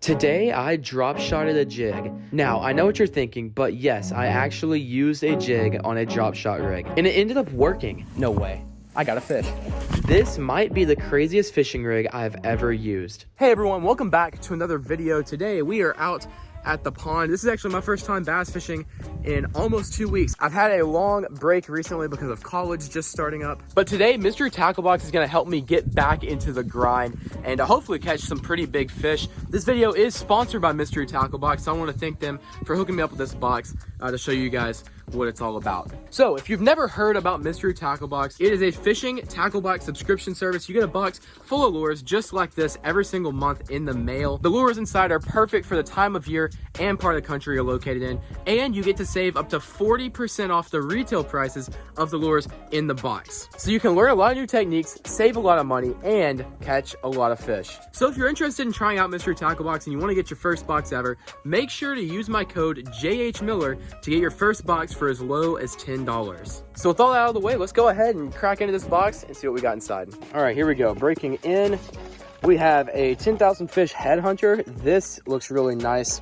Today, I drop-shotted a jig. Now, I know what you're thinking, but yes, I actually used a jig on a drop-shot rig, and it ended up working. No way. I got a fish. This might be the craziest fishing rig I've ever used. Hey everyone, welcome back to another video. Today, we are out at the pond. This is actually my first time bass fishing in almost 2 weeks. I've had a long break recently because of college just starting up. But today, Mystery Tackle Box is gonna help me get back into the grind and hopefully catch some pretty big fish. This video is sponsored by Mystery Tackle Box, so I wanna thank them for hooking me up with this box to show you guys what it's all about. So if you've never heard about Mystery Tackle Box, it is a fishing tackle box subscription service. You get a box full of lures just like this every single month in the mail. The lures inside are perfect for the time of year and part of the country you're located in, and you get to save up to 40% off the retail prices of the lures in the box. So you can learn a lot of new techniques, save a lot of money, and catch a lot of fish. So if you're interested in trying out Mystery Tackle Box and you want to get your first box ever, make sure to use my code JHMiller to get your first box for as low as $10. So with all that out of the way, let's go ahead and crack into this box and see what we got inside. All right, here we go. Breaking in, we have a 10,000 fish headhunter. This looks really nice.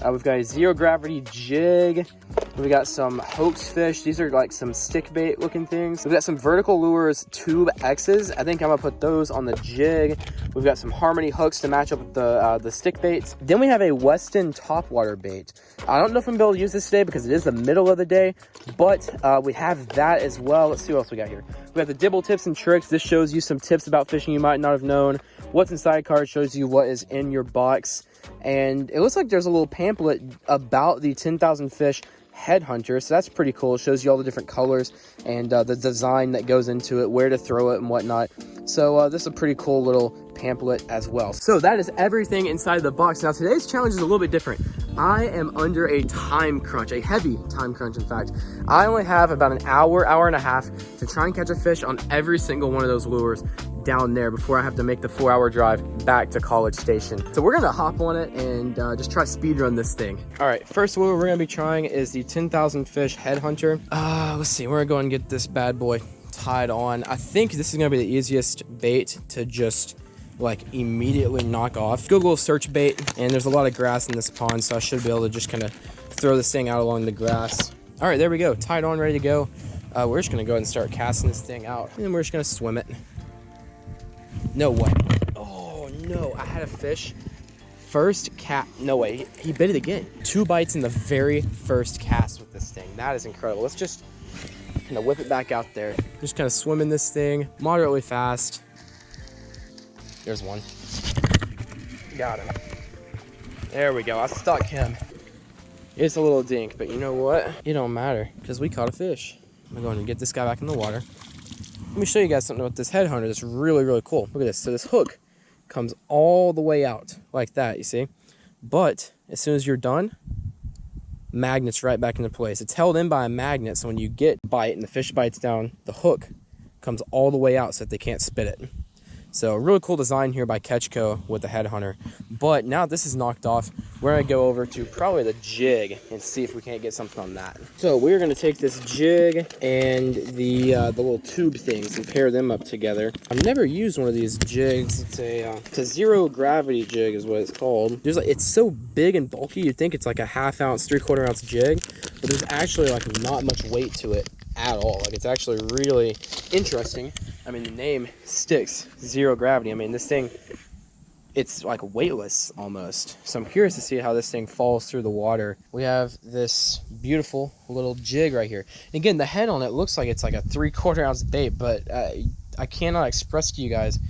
We've got a zero gravity jig. We got some hoax fish. These are like some stick bait looking things. We've got some vertical lures tube X's. I think I'm gonna put those on the jig. We've got some Harmony hooks to match up with the stick baits. Then we have a Weston topwater bait. I don't know if I'm gonna be able to use this today because it is the middle of the day, but we have that as well. Let's see what else we got here. We have the Dibble tips and tricks. This shows you some tips about fishing you might not have known. What's inside card shows you what is in your box. And it looks like there's a little pamphlet about the 10,000 fish headhunter, so that's pretty cool. It shows you all the different colors and the design that goes into it, where to throw it and whatnot. So this is a pretty cool little pamphlet as well. So that is everything inside the box. Now today's challenge is a little bit different. I am under a time crunch, a heavy time crunch in fact. I only have about an hour and a half to try and catch a fish on every single one of those lures down there before I have to make the 4-hour drive back to College Station. So we're gonna hop on it and just try speed run this thing. All right, first lure we're gonna be trying is the 10,000 fish headhunter. Let's see, we're gonna go and get this bad boy tied on. I think this is gonna be the easiest bait to just like immediately knock off. Google search bait, and there's a lot of grass in this pond, so I should be able to just kind of throw this thing out along the grass. All right, there we go, tied on, ready to go. We're just gonna go ahead and start casting this thing out, and then we're just gonna swim it. No way. Oh no, I had a fish. First cat, no way, he bit it again. 2 bites in the very first cast with this thing. That is incredible. Let's just kind of whip it back out there. Just kind of swimming this thing moderately fast. There's one. Got him. There we go, I stuck him. It's a little dink, but you know what? It don't matter, because we caught a fish. I'm going to get this guy back in the water. Let me show you guys something about this headhunter that's really, really cool. Look at this. So this hook comes all the way out like that, you see? But as soon as you're done, magnets right back into place. It's held in by a magnet, so when you get bite and the fish bites down, the hook comes all the way out so that they can't spit it. So really cool design here by Ketchco with the headhunter. But now this is knocked off, we're gonna go over to probably the jig and see if we can't get something on that. So we're gonna take this jig and the little tube things and pair them up together. I've never used one of these jigs. It's a zero gravity jig is what it's called. It's so big and bulky, you'd think it's like a 1/2 ounce, 3/4 ounce jig, but there's actually like not much weight to it at all. Like, it's actually really interesting. I mean, the name sticks, zero gravity. I mean, this thing, it's like weightless almost. So I'm curious to see how this thing falls through the water. We have this beautiful little jig right here. And again, the head on it looks like it's like a 3/4 ounce bait, but I cannot express to you guys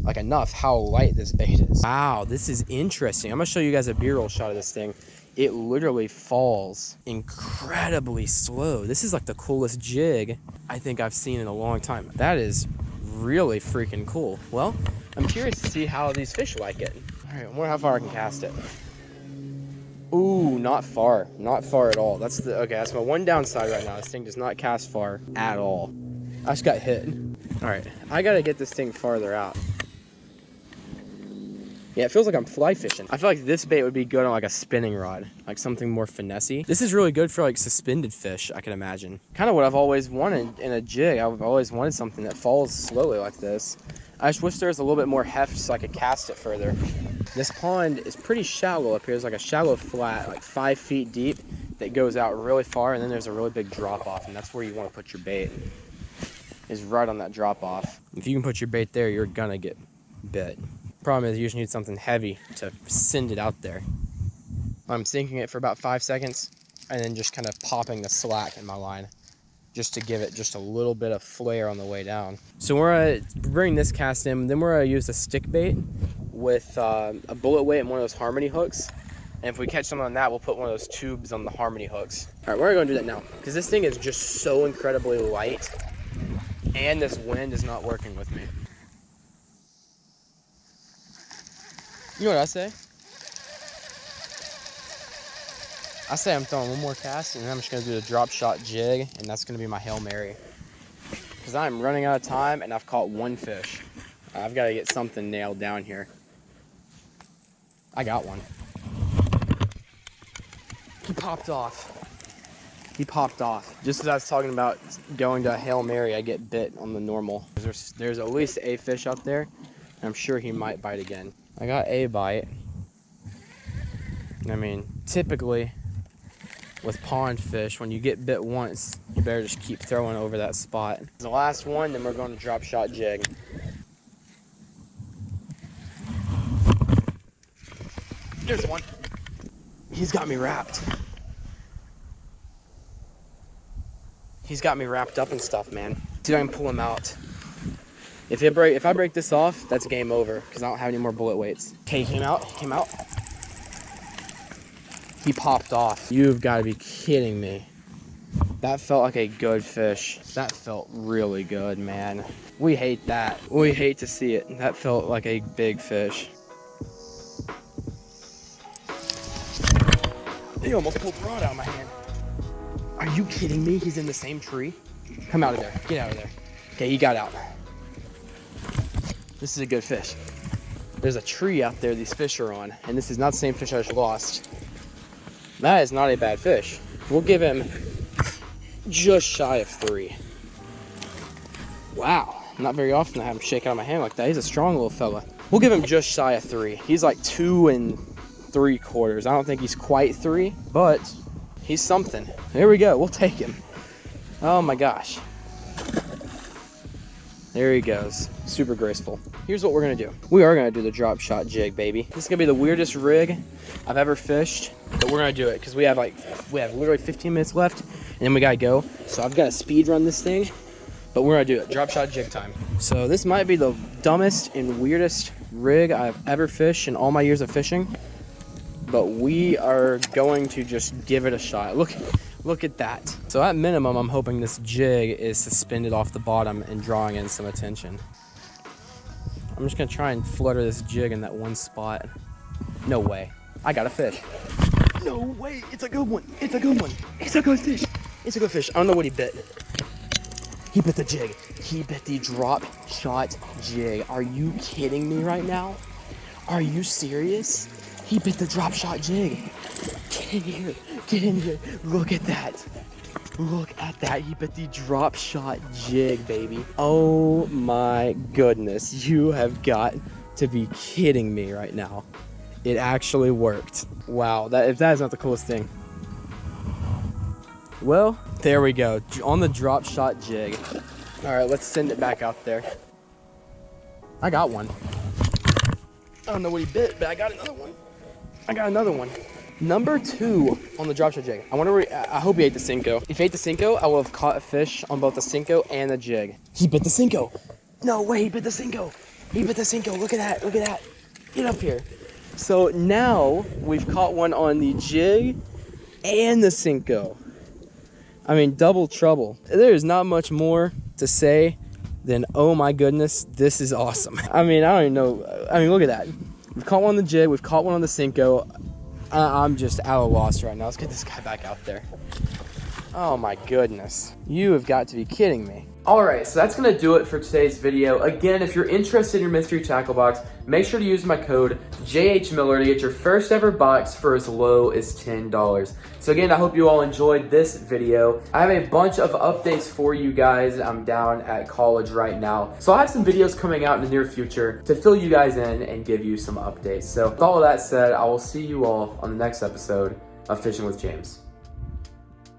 like enough how light this bait is. Wow, this is interesting. I'm gonna show you guys a B-roll shot of this thing. It literally falls incredibly slow. This is like the coolest jig I think I've seen in a long time. That is really freaking cool. Well, I'm curious to see how these fish like it. All right, I wonder how far I can cast it. Ooh, not far. Not far at all. Okay, that's my one downside right now. This thing does not cast far at all. I just got hit. All right, I gotta get this thing farther out. Yeah, it feels like I'm fly fishing. I feel like this bait would be good on like a spinning rod, like something more finessey. This is really good for like suspended fish, I can imagine. Kind of what I've always wanted in a jig. I've always wanted something that falls slowly like this. I just wish there was a little bit more heft so I could cast it further. This pond is pretty shallow up here. It's like a shallow flat, like 5 feet deep, that goes out really far, and then there's a really big drop off, and that's where you want to put your bait, is right on that drop off. If you can put your bait there, you're gonna get bit. Problem is you just need something heavy to send it out there. I'm sinking it for about 5 seconds and then just kind of popping the slack in my line just to give it just a little bit of flair on the way down. So we're gonna bring this cast in, then we're gonna use a stick bait with a bullet weight and one of those Harmony hooks. And if we catch something on that, we'll put one of those tubes on the Harmony hooks. All right, we're gonna do that now because this thing is just so incredibly light and this wind is not working with me. You know what I say? I say I'm throwing one more cast and then I'm just gonna do the drop shot jig, and that's gonna be my Hail Mary. Because I'm running out of time and I've caught one fish. I've gotta get something nailed down here. I got one. He popped off. He popped off. Just as I was talking about going to a Hail Mary, I get bit on the normal. There's at least a fish out there, and I'm sure he might bite again. I got a bite. I mean, typically with pond fish, when you get bit once, you better just keep throwing over that spot. The last one, then we're going to drop shot jig. There's one. He's got me wrapped. He's got me wrapped up and stuff, man. See if I can pull him out. If I break this off, that's game over because I don't have any more bullet weights. Okay, he came out. He popped off. You've got to be kidding me. That felt like a good fish. That felt really good, man. We hate that. We hate to see it. That felt like a big fish. He almost pulled the rod out of my hand. Are you kidding me? He's in the same tree? Come out of there. Get out of there. Okay, he got out. This is a good fish. There's a tree out there these fish are on, and this is not the same fish I just lost. That is not a bad fish. We'll give him just shy of 3. Wow. Not very often I have him shake out of my hand like that. He's a strong little fella. We'll give him just shy of 3. He's like 2 3/4. I don't think he's quite 3, but he's something. There we go. We'll take him. Oh my gosh. There he goes. Super graceful. Here's what we're gonna do. We are gonna do the drop shot jig, baby. This is gonna be the weirdest rig I've ever fished, but we're gonna do it because we have literally 15 minutes left, and then we gotta go. So I've got to speed run this thing, but we're gonna do it. Drop shot jig time. So this might be the dumbest and weirdest rig I've ever fished in all my years of fishing, but we are going to just give it a shot. Look at that. So at minimum, I'm hoping this jig is suspended off the bottom and drawing in some attention. I'm just gonna try and flutter this jig in that one spot. No way. I got a fish. No way. It's a good one. It's a good one. It's a good fish. It's a good fish. I don't know what he bit. He bit the jig. He bit the drop shot jig. Are you kidding me right now? Are you serious? He bit the drop shot jig. Get in here. Get in here. Look at that. Look at that. He bit the drop shot jig, baby. Oh my goodness. You have got to be kidding me right now. It actually worked. Wow. If that is not the coolest thing. Well, there we go. On the drop shot jig. All right, let's send it back out there. I got one. I don't know what he bit, but I got another one. I got another one. Number 2 on the drop shot jig. I hope he ate the Cinco. If he ate the Cinco, I will have caught a fish on both the Cinco and the jig. He bit the Cinco. No way, he bit the Cinco. He bit the Cinco. Look at that. Look at that. Get up here. So now we've caught one on the jig and the Cinco. I mean, double trouble. There is not much more to say than, oh my goodness, this is awesome. I mean, I don't even know. I mean, look at that. We've caught one on the jig. We've caught one on the Cinco. I'm just at a loss right now. Let's get this guy back out there. Oh my goodness. You have got to be kidding me. Alright, so that's going to do it for today's video. Again, if you're interested in your mystery tackle box, make sure to use my code JHMiller to get your first ever box for as low as $10. So again, I hope you all enjoyed this video. I have a bunch of updates for you guys. I'm down at college right now, so I'll have some videos coming out in the near future to fill you guys in and give you some updates. So with all of that said, I will see you all on the next episode of Fishing with James.